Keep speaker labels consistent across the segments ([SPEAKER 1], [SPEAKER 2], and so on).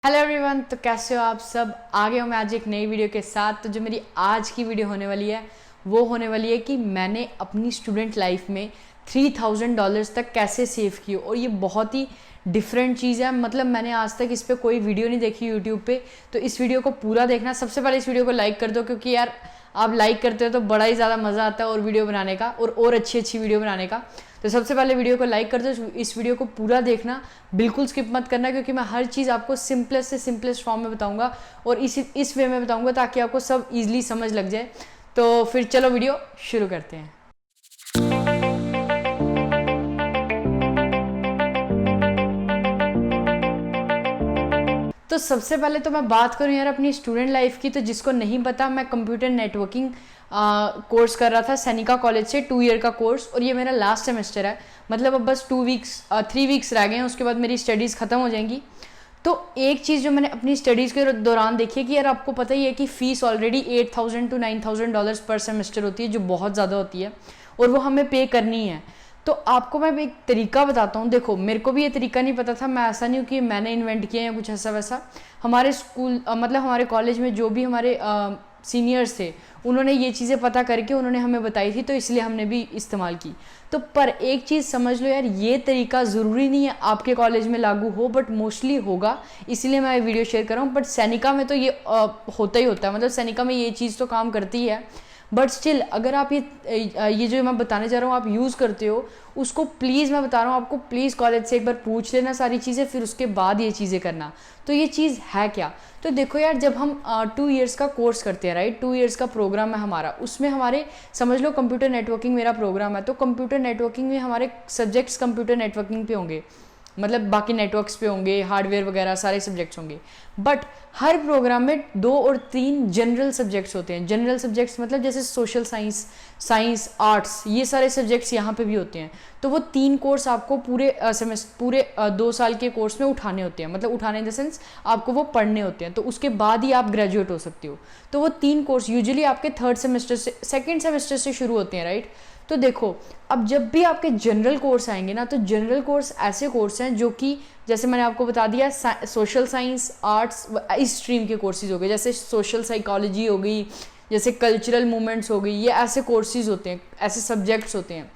[SPEAKER 1] Hello everyone, तो कैसे हो आप सब। आ गए हो मैं आज एक नई वीडियो के साथ। तो जो मेरी आज की वीडियो होने वाली है वो होने वाली है कि मैंने अपनी स्टूडेंट लाइफ में $3000 तक कैसे सेव किए। और ये बहुत ही डिफरेंट चीज़ है, मतलब मैंने आज तक इस पर कोई वीडियो नहीं देखी यूट्यूब पे। तो इस वीडियो को पूरा देखना। सबसे पहले इस वीडियो को लाइक कर दो, क्योंकि यार आप लाइक करते हो तो बड़ा ही ज़्यादा मज़ा आता है और वीडियो बनाने का और अच्छी अच्छी वीडियो बनाने का। तो सबसे पहले वीडियो को लाइक कर दो, इस वीडियो को पूरा देखना, बिल्कुल स्किप मत करना, क्योंकि मैं हर चीज़ आपको सिंपलेस्ट से सिंपलेस्ट फॉर्म में बताऊंगा और इस वे में बताऊंगा ताकि आपको सब ईजिली समझ लग जाए। तो फिर चलो वीडियो शुरू करते हैं। तो सबसे पहले तो मैं बात करूं यार अपनी स्टूडेंट लाइफ की। तो जिसको नहीं पता, मैं कंप्यूटर नेटवर्किंग कोर्स कर रहा था सैनिका कॉलेज से, 2 ईयर का कोर्स। और ये मेरा लास्ट सेमेस्टर है, मतलब अब बस 3 वीक्स रह गए हैं, उसके बाद मेरी स्टडीज़ ख़त्म हो जाएंगी। तो एक चीज़ जो मैंने अपनी स्टडीज़ के दौरान देखी है कि यार आपको पता ही है कि फ़ीस ऑलरेडी $8000 to $9000 पर सेमेस्टर होती है, जो बहुत ज़्यादा होती है और वो हमें पे करनी है। तो आपको मैं एक तरीका बताता हूँ। देखो, मेरे को भी ये तरीका नहीं पता था, मैं ऐसा नहीं हूँ कि मैंने इन्वेंट किया या कुछ ऐसा वैसा। हमारे स्कूल मतलब हमारे कॉलेज में जो भी हमारे सीनियर्स थे, उन्होंने ये चीज़ें पता करके उन्होंने हमें बताई थी, तो इसलिए हमने भी इस्तेमाल की। तो पर एक चीज़ समझ लो यार, ये तरीका ज़रूरी नहीं है आपके कॉलेज में लागू हो, बट मोस्टली होगा, इसलिए मैं वीडियो शेयर कर रहा हूँ। बट सैनिका में तो ये होता ही होता है, मतलब सैनिका में ये चीज़ तो काम करती है। बट स्टिल अगर आप ये जो मैं बताने जा रहा हूँ आप यूज़ करते हो, उसको प्लीज़ मैं बता रहा हूँ आपको, प्लीज़ कॉलेज से एक बार पूछ लेना सारी चीज़ें, फिर उसके बाद ये चीज़ें करना। तो ये चीज़ है क्या? तो देखो यार, जब हम 2 ईयर्स का कोर्स करते हैं, राइट, 2 ईयर्स का प्रोग्राम है हमारा, उसमें हमारे समझ लो कंप्यूटर नेटवर्किंग मेरा प्रोग्राम है। तो कंप्यूटर नेटवर्किंग में हमारे सब्जेक्ट्स कंप्यूटर नेटवर्किंग पे होंगे, मतलब बाकी नेटवर्क्स पे होंगे, हार्डवेयर वगैरह सारे सब्जेक्ट्स होंगे। बट हर प्रोग्राम में 2 और 3 जनरल सब्जेक्ट्स होते हैं। जनरल सब्जेक्ट्स मतलब जैसे सोशल साइंस, आर्ट्स, ये सारे सब्जेक्ट्स यहाँ पे भी होते हैं। तो वो 3 कोर्स आपको पूरे 2 साल के कोर्स में उठाने होते हैं, मतलब उठाने इन द सेंस आपको वो पढ़ने होते हैं। तो उसके बाद ही आप ग्रेजुएट हो सकते हो। तो वो 3 कोर्स यूजुअली आपके 3rd सेमेस्टर से 2nd सेमेस्टर से शुरू होते हैं, राइट। तो देखो, अब जब भी आपके जनरल कोर्स आएंगे ना, तो जनरल कोर्स ऐसे कोर्स हैं जो कि जैसे मैंने आपको बता दिया, सोशल साइंस, आर्ट्स, इस स्ट्रीम के कोर्सेज हो गए, जैसे सोशल साइकोलॉजी हो गई, जैसे कल्चरल मूवमेंट्स हो गई, ये ऐसे कोर्सेज होते हैं, ऐसे सब्जेक्ट्स होते हैं।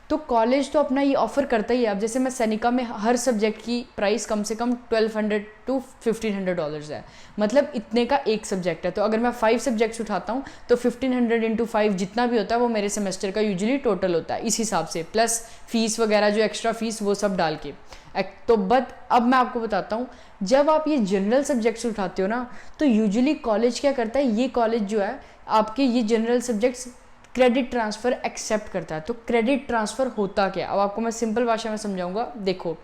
[SPEAKER 1] तो कॉलेज तो अपना ये ऑफ़र करता ही है। अब जैसे मैं सैनिका में हर सब्जेक्ट की प्राइस कम से कम $1200 to $1500 है, मतलब इतने का एक सब्जेक्ट है। तो अगर मैं 5 सब्जेक्ट्स उठाता हूँ तो 1500 into 5 जितना भी होता है वो मेरे सेमेस्टर का यूजुअली टोटल होता है, इस हिसाब से, प्लस फीस वगैरह जो एक्स्ट्रा फीस वो सब डाल के। तो बट अब मैं आपको बताता हूँ, जब आप ये जनरल सब्जेक्ट्स उठाते हो ना, तो यूजुअली कॉलेज क्या करता है, ये कॉलेज जो है आपके ये general subjects credit transfer accept करता है। तो क्रेडिट ट्रांसफ़र होता क्या, अब आपको मैं सिंपल भाषा में समझाऊंगा। देखो,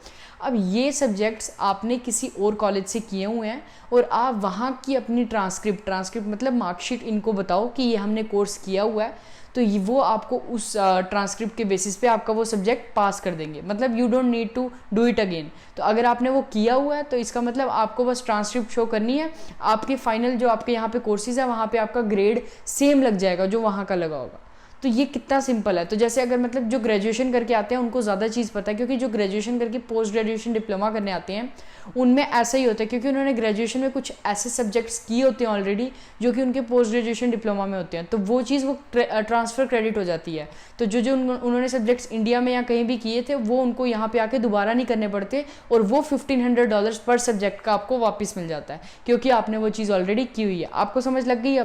[SPEAKER 1] अब ये सब्जेक्ट्स आपने किसी और कॉलेज से किए हुए हैं और आप वहाँ की अपनी ट्रांसक्रिप्ट मतलब मार्कशीट इनको बताओ कि ये हमने कोर्स किया हुआ है, तो वो आपको उस ट्रांसक्रिप्ट के बेसिस पे आपका वो सब्जेक्ट पास कर देंगे। मतलब you don't need to do it again. तो अगर आपने वो किया हुआ है तो इसका मतलब आपको बस ट्रांसक्रिप्ट शो करनी है, आपके फाइनल जो आपके यहाँ पे कोर्सेज है वहाँ पे आपका ग्रेड सेम लग जाएगा जो वहाँ का लगा होगा। तो ये कितना सिंपल है। तो जैसे अगर मतलब जो ग्रेजुएशन करके आते हैं उनको ज़्यादा चीज़ पता है, क्योंकि जो ग्रेजुएशन करके पोस्ट ग्रेजुएशन डिप्लोमा करने आते हैं उनमें ऐसा ही होता है, क्योंकि उन्होंने ग्रेजुएशन में कुछ ऐसे सब्जेक्ट्स किए होते हैं ऑलरेडी जो कि उनके पोस्ट ग्रेजुएशन डिप्लोमा में होते हैं। तो वो चीज़ वो ट्रांसफ़र क्रेडिट हो जाती है। तो जो उन्होंने सब्जेक्ट्स इंडिया में या कहीं भी किए थे वो उनको यहाँ पे आके दोबारा नहीं करने पड़ते, और वो $1500 पर सब्जेक्ट का आपको वापस मिल जाता है, क्योंकि आपने वो चीज़ ऑलरेडी की हुई है। आपको समझ लग गई?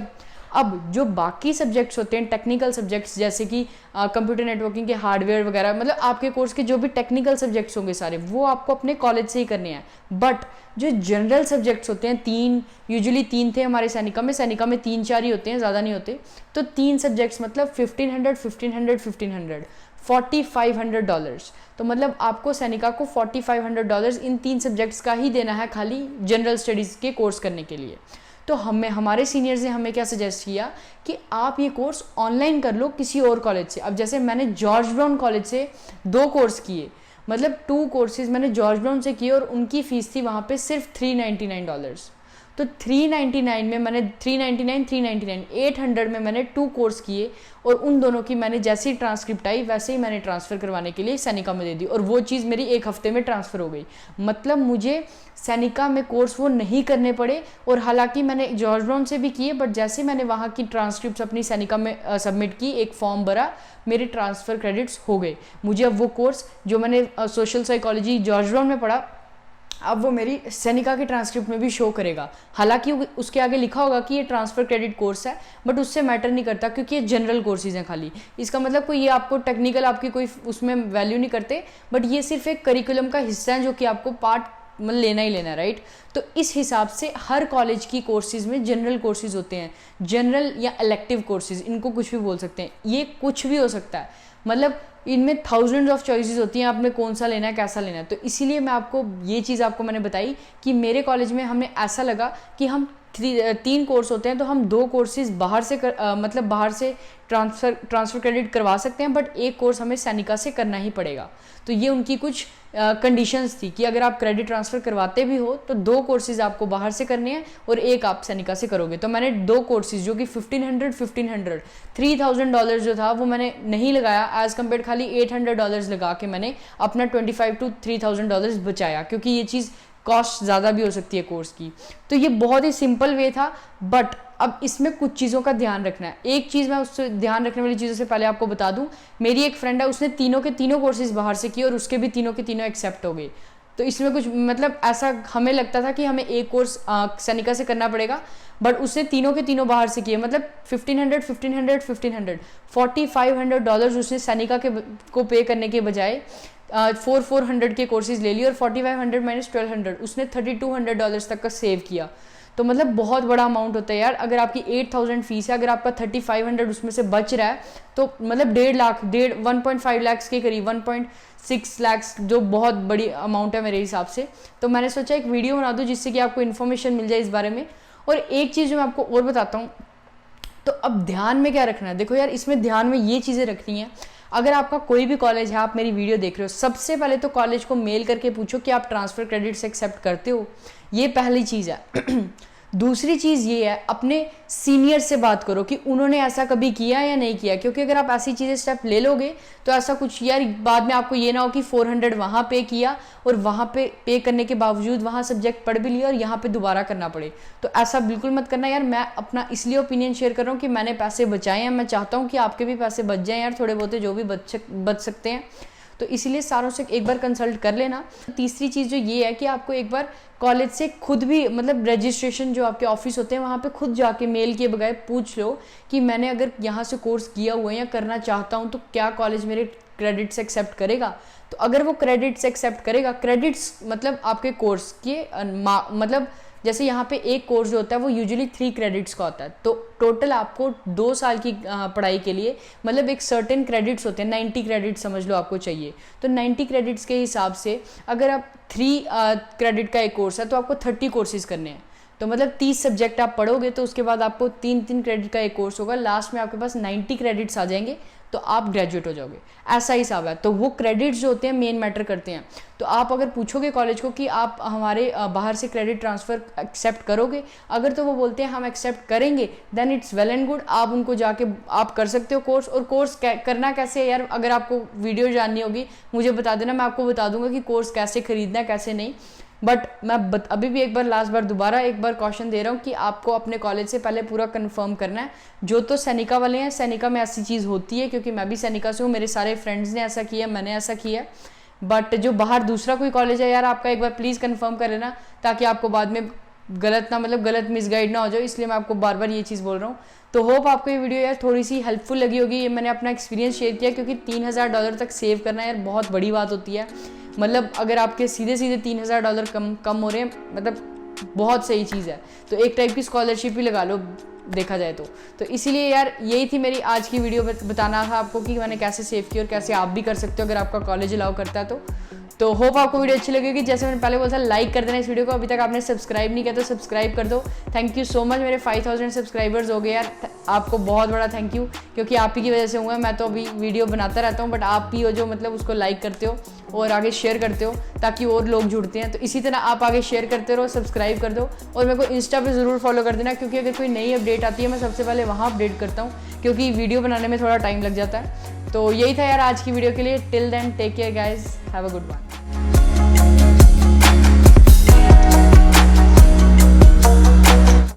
[SPEAKER 1] अब जो बाकी सब्जेक्ट्स होते हैं, टेक्निकल सब्जेक्ट्स, जैसे कि कंप्यूटर नेटवर्किंग के हार्डवेयर वगैरह, मतलब आपके कोर्स के जो भी टेक्निकल सब्जेक्ट्स होंगे सारे, वो आपको अपने कॉलेज से ही करने हैं। बट जो जनरल सब्जेक्ट्स होते हैं, यूजुअली 3 थे हमारे सैनिका में 3-4 ही होते हैं, ज़्यादा नहीं होते। तो 3 सब्जेक्ट्स मतलब $1500 $4500। तो मतलब आपको सैनिका को $4500 इन 3 सब्जेक्ट्स का ही देना है, खाली जनरल स्टडीज़ के कोर्स करने के लिए। तो हमारे सीनियर्स ने हमें क्या सजेस्ट किया कि आप ये कोर्स ऑनलाइन कर लो किसी और कॉलेज से। अब जैसे मैंने जॉर्ज ब्राउन कॉलेज से 2 कोर्स किए, मतलब 2 कोर्सेज मैंने जॉर्ज ब्राउन से किए और उनकी फ़ीस थी वहाँ पे सिर्फ $399। तो 399 में मैंने 399 800 में मैंने 2 कोर्स किए और उन दोनों की मैंने जैसे ही ट्रांसक्रिप्ट आई वैसे ही मैंने ट्रांसफ़र करवाने के लिए सैनिका में दे दी और वो चीज़ मेरी 1 हफ्ते में ट्रांसफ़र हो गई। मतलब मुझे सैनिका में कोर्स वो नहीं करने पड़े और हालांकि मैंने जॉर्ज ब्राउन से भी किए, बट जैसे मैंने वहाँ की ट्रांसक्रिप्ट अपनी सैनिका में सबमिट की, एक फॉर्म भरा, मेरे ट्रांसफ़र क्रेडिट्स हो गए। मुझे अब वो कोर्स जो मैंने सोशल साइकोलॉजी जॉर्ज ब्राउन में पढ़ा, अब वो मेरी सैनिका के ट्रांसक्रिप्ट में भी शो करेगा। हालांकि उसके आगे लिखा होगा कि ये ट्रांसफ़र क्रेडिट कोर्स है, बट उससे मैटर नहीं करता क्योंकि ये जनरल कोर्सेज हैं खाली। इसका मतलब कोई ये आपको टेक्निकल आपकी कोई उसमें वैल्यू नहीं करते, बट ये सिर्फ एक करिकुलम का हिस्सा है जो कि आपको पार्ट मतलब लेना ही लेना है, राइट। तो इस हिसाब से हर कॉलेज की कोर्सेज में जनरल कोर्सेज होते हैं, जनरल या इलेक्टिव कोर्सेज, इनको कुछ भी बोल सकते हैं। ये कुछ भी हो सकता है, मतलब इनमें थाउजेंड्स ऑफ चॉइसेस होती हैं, आपने कौन सा लेना है, कैसा लेना है। तो इसीलिए मैं आपको ये चीज़ आपको मैंने बताई कि मेरे कॉलेज में हमें ऐसा लगा कि हम 3 कोर्स होते हैं तो हम 2 कोर्सेज बाहर से मतलब बाहर से ट्रांसफ़र क्रेडिट करवा सकते हैं, बट एक कोर्स हमें सैनिका से करना ही पड़ेगा। तो ये उनकी कुछ कंडीशंस थी कि अगर आप क्रेडिट ट्रांसफ़र करवाते भी हो तो 2 कोर्सेज आपको बाहर से करने हैं और एक आप सैनिका से करोगे। तो मैंने 2 कोर्सेज जो कि $1500 $3000 जो था वो मैंने नहीं लगाया, एज़ कम्पेयर खाली $800 लगा के मैंने अपना $2500 to $3000 बचाया, क्योंकि ये चीज़ कॉस्ट ज़्यादा भी हो सकती है कोर्स की। तो ये बहुत ही सिंपल वे था, बट अब इसमें कुछ चीज़ों का ध्यान रखना है। एक चीज़ मैं उससे ध्यान रखने वाली चीज़ों से पहले आपको बता दूं, मेरी एक फ्रेंड है, उसने तीनों के तीनों कोर्सेज बाहर से किए और उसके भी तीनों के तीनों एक्सेप्ट हो गए। तो इसमें कुछ मतलब ऐसा हमें लगता था कि हमें एक कोर्स सैनिका से करना पड़ेगा, बट उसने तीनों के तीनों बाहर से किए। मतलब $1500 $4500 उसने सैनिका के को पे करने के बजाय 400 के कोर्सेज ले लिए और 4500 माइनस 1200 उसने $3200 तक का सेव किया। तो मतलब बहुत बड़ा अमाउंट होता है यार। अगर आपकी 8000 फीस है, अगर आपका 3500 उसमें से बच रहा है, तो मतलब 1.5 लाख के करीब 1.6 लाख, जो बहुत बड़ी अमाउंट है मेरे हिसाब से। तो मैंने सोचा एक वीडियो बना दूँ जिससे कि आपको इन्फॉर्मेशन मिल जाए इस बारे में। और एक चीज़ जो मैं आपको और बताता हूँ, तो अब ध्यान में क्या रखना है, देखो यार इसमें ध्यान में ये चीज़ें रखनी है। अगर आपका कोई भी कॉलेज है, आप मेरी वीडियो देख रहे हो, सबसे पहले तो कॉलेज को मेल करके पूछो कि आप ट्रांसफ़र क्रेडिट्स एक्सेप्ट करते हो, ये पहली चीज़ है। दूसरी चीज़ ये है, अपने सीनियर से बात करो कि उन्होंने ऐसा कभी किया या नहीं किया, क्योंकि अगर आप ऐसी चीज़ें स्टेप ले लोगे तो ऐसा कुछ यार बाद में आपको ये ना हो कि 400 वहाँ पे किया और वहाँ पे करने के बावजूद वहाँ सब्जेक्ट पढ़ भी लिया और यहाँ पे दोबारा करना पड़े। तो ऐसा बिल्कुल मत करना यार। मैं अपना इसलिए ओपिनियन शेयर कर रहा हूँ कि मैंने पैसे बचाए हैं, मैं चाहता हूँ कि आपके भी पैसे बच जाएँ यार, थोड़े बहुत जो भी बच सकते हैं। तो इसीलिए सारों से एक बार कंसल्ट कर लेना। तीसरी चीज़ जो ये है कि आपको एक बार कॉलेज से खुद भी मतलब रजिस्ट्रेशन जो आपके ऑफिस होते हैं वहाँ पे खुद जाके मेल किए बगैर पूछ लो कि मैंने अगर यहाँ से कोर्स किया हुआ है या करना चाहता हूँ तो क्या कॉलेज मेरे क्रेडिट्स एक्सेप्ट करेगा। तो अगर वो क्रेडिट्स एक्सेप्ट करेगा, क्रेडिट्स मतलब आपके कोर्स के मतलब जैसे यहाँ पे एक कोर्स जो होता है वो यूजुअली 3 क्रेडिट्स का होता है, तो टोटल आपको 2 साल की पढ़ाई के लिए मतलब एक सर्टेन क्रेडिट्स होते हैं, 90 क्रेडिट समझ लो आपको चाहिए। तो 90 क्रेडिट्स के हिसाब से अगर आप 3 क्रेडिट का एक कोर्स है तो आपको 30 कोर्सेज करने हैं। तो मतलब 30 सब्जेक्ट आप पढ़ोगे तो उसके बाद आपको 3 क्रेडिट का एक कोर्स होगा, लास्ट में आपके पास 90 क्रेडिट्स आ जाएंगे तो आप ग्रेजुएट हो जाओगे। ऐसा ही हिसाब है। तो वो क्रेडिट्स जो होते हैं मेन मैटर करते हैं। तो आप अगर पूछोगे कॉलेज को कि आप हमारे बाहर से क्रेडिट ट्रांसफ़र एक्सेप्ट करोगे, अगर तो वो बोलते हैं हम एक्सेप्ट करेंगे, then it's well and good, आप उनको जाके आप कर सकते हो कोर्स। और कोर्स करना कैसे है यार, अगर आपको वीडियो जाननी होगी मुझे बता देना, मैं आपको बता दूंगा कि कोर्स कैसे खरीदना है कैसे नहीं। बट मैं अभी भी एक बार लास्ट बार दोबारा एक बार क्वेश्चन दे रहा हूँ कि आपको अपने कॉलेज से पहले पूरा कंफर्म करना है। जो तो सैनिका वाले हैं, सैनिका में ऐसी चीज़ होती है क्योंकि मैं भी सैनिका से हूँ, मेरे सारे फ्रेंड्स ने ऐसा किया, मैंने ऐसा किया। बट जो बाहर दूसरा कोई कॉलेज है यार, आपका एक बार प्लीज़ कंफर्म कर लेना ताकि आपको बाद में गलत मिसगाइड ना हो जाए। इसलिए मैं आपको बार बार ये चीज़ बोल रहा हूँ। तो होप आपको ये वीडियो यार थोड़ी सी हेल्पफुल लगी होगी। ये मैंने अपना एक्सपीरियंस शेयर किया क्योंकि $3000 तक सेव करना यार बहुत बड़ी बात होती है। मतलब अगर आपके सीधे $3000 कम हो रहे हैं, मतलब बहुत सही चीज़ है। तो एक टाइप की स्कॉलरशिप ही लगा लो। देखा जाए तो इसीलिए यार यही थी मेरी आज की वीडियो, बताना था आपको कि मैंने कैसे सेव की और कैसे आप भी कर सकते हो अगर आपका कॉलेज अलाउ करता है तो होप आपको वीडियो अच्छी लगेगी। जैसे मैंने पहले बोला था, लाइक कर देना इस वीडियो को, अभी तक आपने सब्सक्राइब नहीं किया तो सब्सक्राइब कर दो। थैंक यू सो मच, मेरे 5000 सब्सक्राइबर्स हो गए यार, आपको बहुत बड़ा थैंक यू, क्योंकि आप ही की वजह से हुआ है। मैं तो अभी वीडियो बनाता रहता हूँ, बट आप ही हो जो मतलब उसको लाइक करते हो और आगे शेयर करते हो ताकि और लोग जुड़ते हैं। तो इसी तरह आप आगे शेयर करते रहो, सब्सक्राइब कर दो और मेरे को इंस्टा पे ज़रूर फॉलो कर देना, क्योंकि अगर कोई नई अपडेट आती है मैं सबसे पहले वहाँ अपडेट करता हूँ, क्योंकि वीडियो बनाने में थोड़ा टाइम लग जाता है। तो यही था यार आज की वीडियो के लिए। Till then take care guys, have a good one.